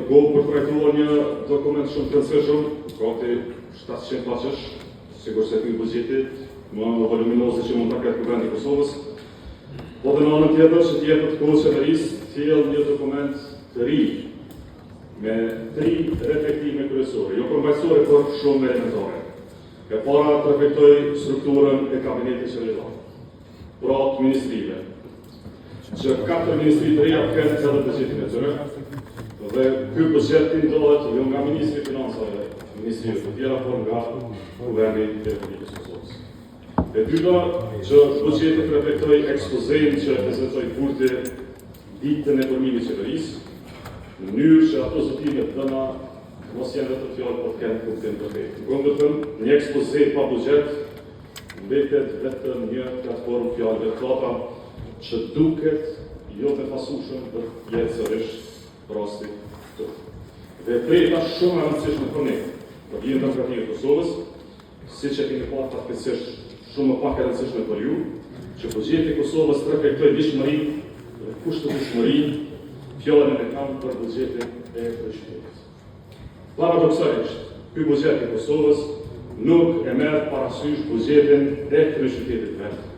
kohë për të trajtuar një dokument shumë të rëndësishëm, gati 700 faqesh, sigurisht ky buxheti më voluminoz që mund ta ketë Kuvendi i Kosovës. Po dhe në anën tjetër që të jepet kohë qeverisë të sjellë një dokument të ri me 3 reflektime kryesore, jo përmbajtësore, por shumë elementare. E para të reflektoj strukturën e kabinetit qeverisor, pra të ministrive, që 4 ministri të reja kanë edhe buxhetin e tyre, dhe ky buxhet tindohet jo nga ministri i financave, ministrive të tjera, por nga Kuvendi i Republikës Kosovës. E dyta, që buxheti të reflektoj ekspozejnë që prezantoi Kurti ditën e formimit të qeverisë, në mënyrë që ato zotimet dhëna mos janë vetëm fjalë, por të kenë kuptim të vërtetë. Në kundërshtim, një ekspoze pa buxhet mbetet vetëm një platformë fjalëve të plota që duket jo të pasueshëm për të jetë sërish rasti këtu. Dhe preta shumë e rëndësishme për ne, për vijën demokratikë të Kosovës, siç e keni parë fatkeqësisht shumë më pak e rëndësishme për ju, që buxheti i Kosovës të reflektojë dishmërinë dhe kushtëdijshmërinë, fjalën e kam për buxhetin e kryeqytetit. Paradoksalisht, ky buxhet i Kosovës nuk e merr parasysh buxhetin e kryeqytetit vetë.